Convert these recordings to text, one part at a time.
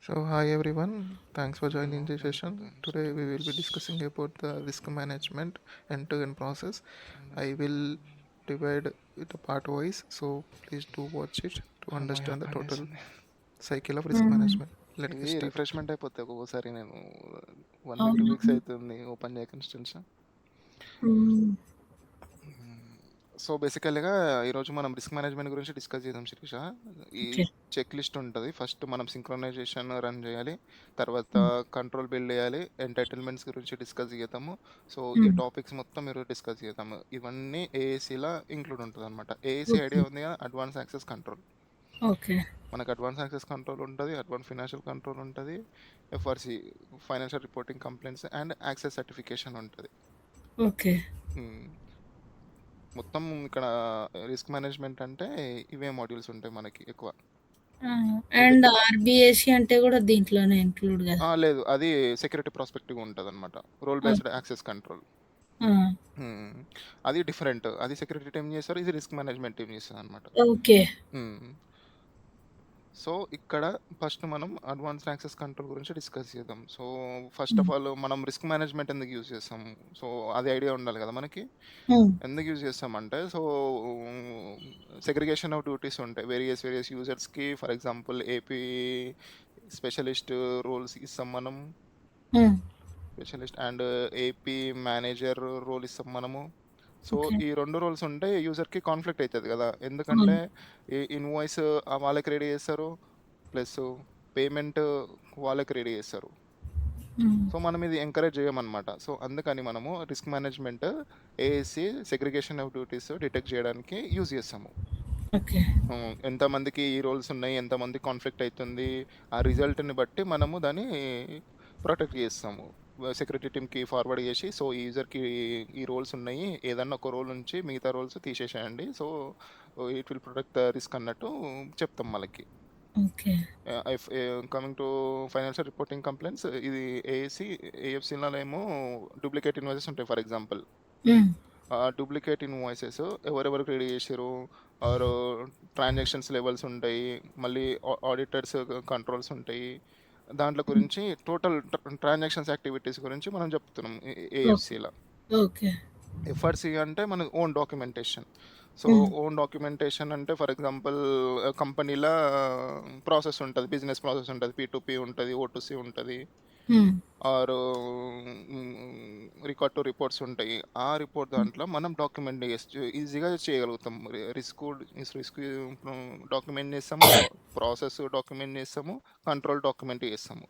So, hi everyone, thanks for joining the Hello, session. Today we will be discussing about the risk management end-to-end process. I will divide it part wise, so please do watch it to అమ్మయ్య understand the total పనిచేసింది. cycle of risk హ్మ్. management. Let's ఇది get started. Refreshment అయిపోతే ఒక్కొక్కసారి నేను 1 week 2 weeks అవును. అవుతుంది open చేయక ఇన్స్టెన్స్. హ్మ్. సో బేసికల్గా ఈరోజు మనం రిస్క్ మేనేజ్మెంట్ గురించి డిస్కస్ చేద్దాం శిరీష. ఈ ఓకే. చెక్ లిస్ట్ ఉంటుంది. ఫస్ట్ మనం సింక్రనైజేషన్ రన్ చేయాలి, తర్వాత హ్మ్. కంట్రోల్ బిల్డ్ చేయాలి, ఎంటైటిల్మెంట్స్ గురించి డిస్కస్ చేద్దాము. సో ఈ హ్మ్. టాపిక్స్ మొత్తం మీరు డిస్కస్ చేద్దాము. ఇవన్నీ ఏఏసీలా ఇంక్లూడ్ ఉంటుంది అనమాట. AAC okay. ఐడియా ఉంది కదా, అడ్వాన్స్ యాక్సెస్ కంట్రోల్. ఓకే. మనకు అడ్వాన్స్ యాక్సెస్ కంట్రోల్ ఉంటుంది, అడ్వాన్స్ ఫినాన్షియల్ కంట్రోల్ ఉంటుంది, FRC financial reporting complaints and access certification ఉంటుంది. ఓకే. మొత్తం ఇక్కడ రిస్క్ మేనేజ్మెంట్ అంటే ఇవే మాడ్యూల్స్ ఉంటాయి మనకి ఎక్కువ. ఆ! ఇది అండ్ ఆర్‌బీఎస్‌సి అంటే గూడా దీంట్లోనే ఇంక్లూడ్ గదా! లేదు, అది సెక్యూరిటీ ప్రాస్పెక్టివ్ ఉంటుంది అనమాట. రోల్ ఆ! Based access control. ఆ! అది డిఫరెంట్. అది సెక్యూరిటీ టీమ్ చేస్తారు, ఇది రిస్క్ మేనేజ్మెంట్ టీమ్ చేస్తుంది అనమాట. ఓకే. సో ఇక్కడ ఫస్ట్ మనం అడ్వాన్స్డ్ యాక్సెస్ కంట్రోల్ గురించి డిస్కస్ చేద్దాం. So first of hmm. All మనం రిస్క్ మేనేజ్మెంట్ ఎందుకు యూజ్ చేస్తాము, సో అది ఐడియా ఉండాలి కదా మనకి. హ్మ్. ఎందుకు యూజ్ చేస్తామంటే, సో సెగ్రిగేషన్ ఆఫ్ డ్యూటీస్ ఉంటాయి వేరియస్ యూజర్స్కి. For example AP specialist roles ఇస్తాం మనం, hmm. Specialist and AP manager role ఇస్తాం మనము. So okay. ఈ రెండు రోల్స్ ఉంటే యూజర్కి కాన్ఫ్లిక్ట్ అవుతుంది కదా, ఎందుకంటే అవును. ఈ ఇన్వాయిస్ వాళ్ళకి రెడీ చేస్తారు, ప్లస్ పేమెంట్ వాళ్ళకి రెడీ చేస్తారు. హ్మ్. సో మనం ఇది ఎంకరేజ్ చేయమన్నమాట. సో అందుకని మనము risk management ASC segregation of duties detect చేయడానికి యూజ్ చేస్తాము. ఓకే. ఎంతమందికి ఈ రోల్స్ ఉన్నాయి, ఎంతమంది కాన్ఫ్లిక్ట్ అవుతుంది, ఆ రిజల్ట్ని బట్టి మనము దాన్ని ప్రొటెక్ట్ చేస్తాము. సెక్యూరిటీ టీమ్కి ఫార్వర్డ్ చేసి, సో ఈ యూజర్కి ఈ రోల్స్ ఉన్నాయి, ఏదన్నా ఒక రోల్ నుంచి మిగతా రోల్స్ తీసేసేయండి, so it will protect the risk అన్నట్టు చెప్తాం వాళ్ళకి. Okay. If coming to financial reporting complaints, ఇది ఏఎస్సి ఏఎఫ్సీలో ఏమో డూప్లికేట్ ఇన్వాయిసెస్ ఉంటాయి. For example hmm. Duplicate invoices ఎవరెవరికి రెడీ చేసారు, ఆర్ ట్రాన్సాక్షన్స్ లెవెల్స్ ఉంటాయి, మళ్ళీ ఆడిటర్స్ కంట్రోల్స్ ఉంటాయి. దాంట్లో గురించి టోటల్ ట్రాన్సాక్షన్స్ యాక్టివిటీస్ గురించి మనం చెప్తున్నాం ఓకే. ఏఎఫ్సీలో. ఓకే. ఎఫ్ఆర్సి అంటే మన ఓన్ డాక్యుమెంటేషన్. సో హ్మ్. ఓన్ డాక్యుమెంటేషన్ అంటే ఫర్ ఎగ్జాంపుల్ కంపెనీలో ప్రాసెస్ ఉంటుంది, బిజినెస్ ప్రాసెస్ ఉంటుంది, పీ2పీ ఉంటుంది, ఓ2సి ఉంటుంది, హ్మ్. ఆర్ రికార్డ్ టు రిపోర్ట్స్ ఉంటాయి. ఆ రిపోర్ట్ హ్మ్. దాంట్లో మనం డాక్యుమెంట్ ఈజీగా చేయగలుగుతాం. రిస్క్ డాక్యుమెంట్ చేస్తాము, ప్రాసెస్ డాక్యుమెంట్ చేస్తాము, కంట్రోల్ డాక్యుమెంట్ చేస్తాము.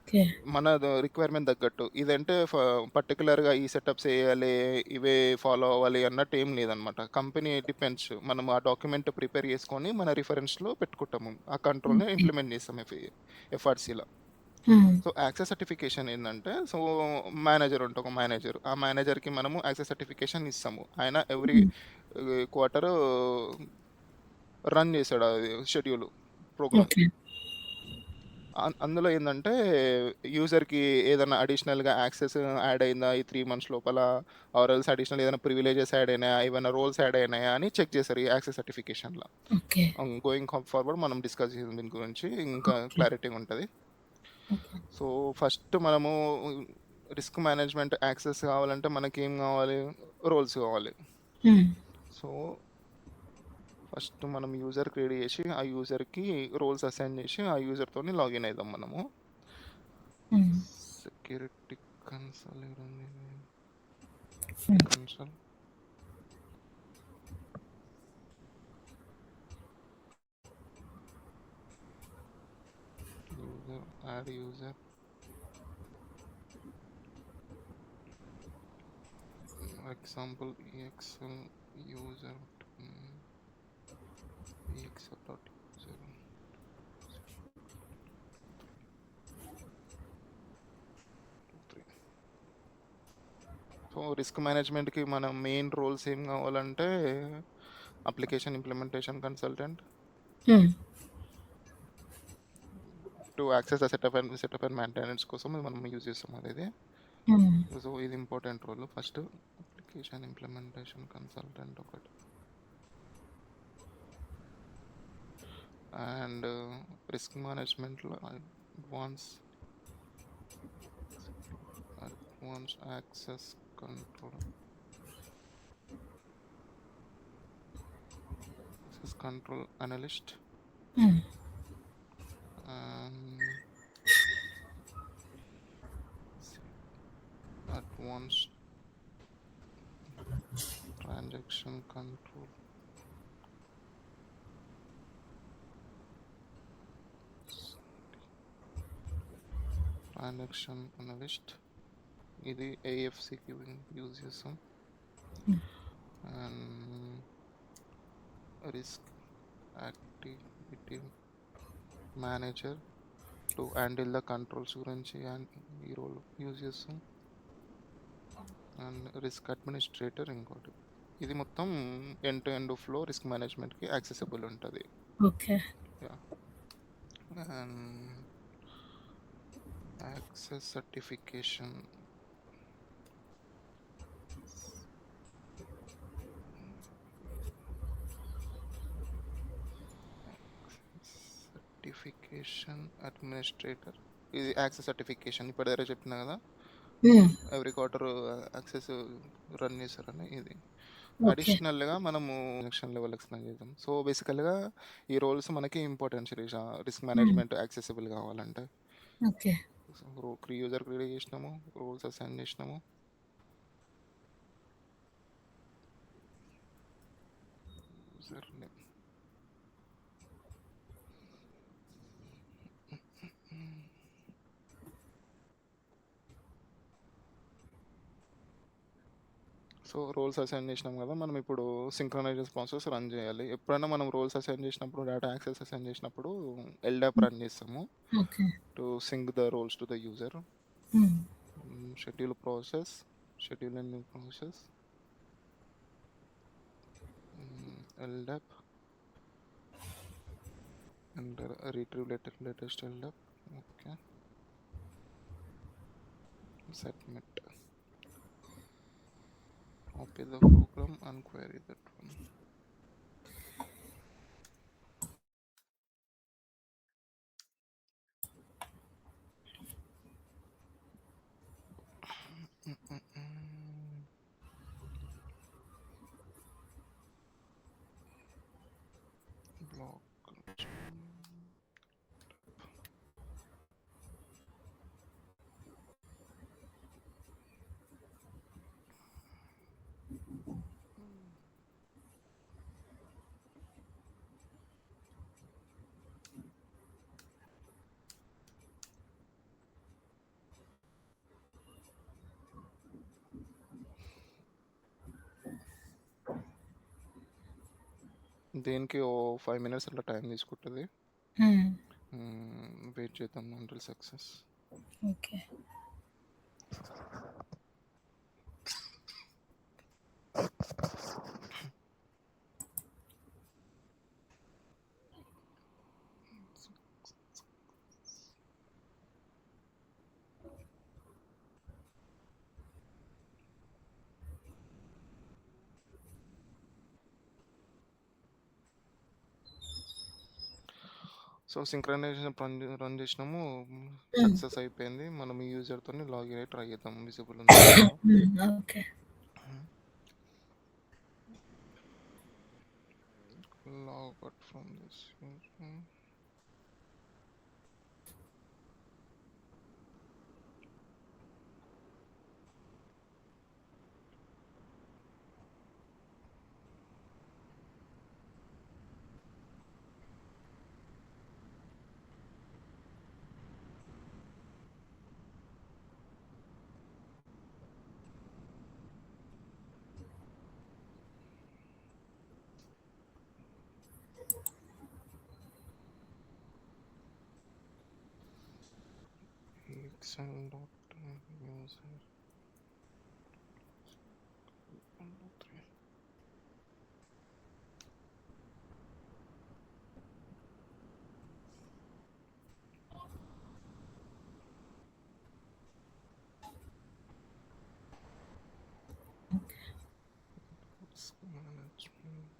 ఓకే. మన రిక్వైర్మెంట్ తగ్గట్టు. ఇదంటే పర్టికులర్గా ఈ సెటప్స్ వేయాలి, ఇవే ఫాలో అవ్వాలి అన్నట్టు ఏం లేదనమాట. Company depends. మనం ఆ డాక్యుమెంట్ ప్రిపేర్ చేసుకొని మన రిఫరెన్స్లో పెట్టుకుంటాము, ఆ కంట్రోల్ని ఓకే. ఇంప్లిమెంట్ చేస్తాం ఎఫ్ఆర్సీలో. హ్మ్. సో యాక్సెస్ సర్టిఫికేషన్ ఏంటంటే, సో మేనేజర్ ఉంటే ఒక మేనేజర్, ఆ మేనేజర్కి మనము యాక్సెస్ సర్టిఫికేషన్ ఇస్తాము. ఆయన ఎవ్రీ హ్మ్. క్వార్టర్ రన్ చేశాడు అది షెడ్యూల్ ప్రోగ్రామ్. ఓకే. అందులో ఏంటంటే యూజర్కి ఏదైనా అడిషనల్గా యాక్సెస్ యాడ్ అయిందా ఈ 3 months లోపల, ఆర్ ఎల్స్ అడిషనల్ ఏదైనా ప్రివిలేజెస్ యాడ్ అయినాయా, ఏమైనా రోల్స్ యాడ్ అయినాయా అని చెక్ చేశారు ఈ యాక్సెస్ సర్టిఫికేషన్లో. ఓకే. గోయింగ్ ఫార్వర్డ్ మనం డిస్కస్ చేసిన దీని గురించి ఇంకా ఓకే. క్లారిటీ ఉంటుంది. ఓకే. సో ఫస్ట్ మనము రిస్క్ మేనేజ్మెంట్ యాక్సెస్ కావాలంటే మనకి ఏం కావాలి, రోల్స్ కావాలి. హ్మ్. సో ఫస్ట్ మనం యూజర్ క్రియేట్ చేసి ఆ యూజర్కి రోల్స్ అసైన్ చేసి ఆ యూజర్తో లాగిన్ అవుదాం మనము. Hmm. Security console hmm. Console user add user example EXL user EXL dot user. So risk మేనేజ్మెంట్కి మన మెయిన్ రోల్స్ ఏం కావాలంటే, application implementation consultant hmm. To access setup and maintenance కోసం ఇది మనం యూజ్ చేస్తాం అనేది. హ్మ్. సో ఇది important role. First application implementation consultant ఒకటి, అండ్ రిస్క్ మేనేజ్మెంట్లో advanced access control analyst Mm. and advanced transaction control transaction analyst. ఇది AFCకి యూజ్ చేస్తాం. And risk activity manager to handle the controls గురించి ఈ రోల్ యూజ్ చేస్తాం. And risk administrator ఇంకోటి. ఇది మొత్తం end to end flow risk మేనేజ్మెంట్కి యాక్సెసిబుల్ ఉంటుంది. Okay. And access certification administrator. ఇది యాక్సెస్ సర్టిఫికేషన్ ఇప్పుడు దగ్గర చెప్పినా కదా, ఎవ్రీ క్వార్టర్ యాక్సెస్ రన్ చేస్తారని. ఇది అడిషనల్గా మనము సెక్షన్ లెవెల్ ఎక్స్ప్లెయిన్ చేద్దాం. సో బేసికల్గా ఈ రోల్స్ మనకి important Shirisha, risk management accessible కావాలంటే. ఓకే. యూజర్ క్రియేట్ చేసినాము, రోల్స్ అసైన్ చేసినాము. User name so roles assign చేసినాం కదా, మనం ఇప్పుడు సింక్రనైజేషన్ ప్రాసెస్ రన్ చేయాలి. ఎప్పుడైనా మనం రోల్స్ అసైన్ చేసినప్పుడు, డేటా యాక్సెస్ అసైన్ చేసినప్పుడు ఎల్డాప్ రన్ చేస్తాము okay. To sync the roles to the user. Schedule process, schedule and new process, LDAP and retrieve latest LDAP. Okay. Submit. Copy the program and query that one. Block. దీనికి ఓ 5 minutes అట్లా time తీసుకుంటుంది. Wait చేద్దాం until success. Okay. So synchronisation run చేసినాము, success అయిపోయింది. మనం ఈ యూజర్తో login అయ్యి try చేద్దాం. విజిబుల్ ఉంది. Okay. Log out from this user. Excel.user. Risk management.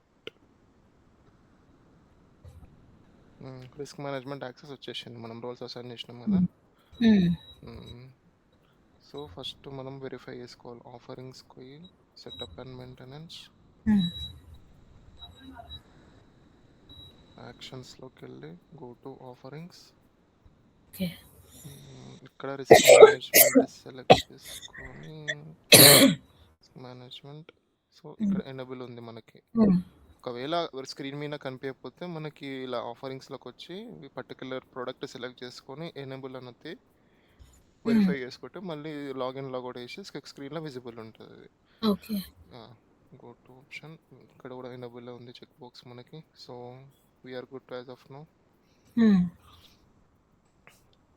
Risk management access వచ్చేసింది, మనం రోల్స్ అసైన్ చేసినాం కదా. సో ఫస్ట్ మనం వెరిఫై చేసుకోవాలి ఆఫరింగ్స్కి పోయి సెటప్ అండ్ మెయింటెనెన్స్ యాక్షన్స్లోకి వెళ్ళి గో టు ఆఫరింగ్స్. ఓకే. ఇక్కడ రిస్క్ మేనేజ్మెంట్ సెలెక్ట్ చేసుకొని మేనేజ్మెంట్, సో ఇక్కడ ఎనేబుల్ ఉంది మనకి. ఒకవేళ స్క్రీన్ మీద కనిపించకపోతే మనకి ఇలా ఆఫరింగ్స్లోకి వచ్చి ఈ పర్టికులర్ ప్రోడక్ట్ సెలెక్ట్ చేసుకొని ఎనేబుల్ అనేది వెరిఫై చేసుకుంటే మళ్ళీ లాగిన్ లాగౌట్ వేసి స్క్రీన్లో విజిబుల్ ఉంటుంది. ఓకే. గో టు ఆప్షన్, ఇక్కడ కూడా ఎనేబుల్ ఉంది చెక్ బాక్స్ మనకి. So we're good as of no.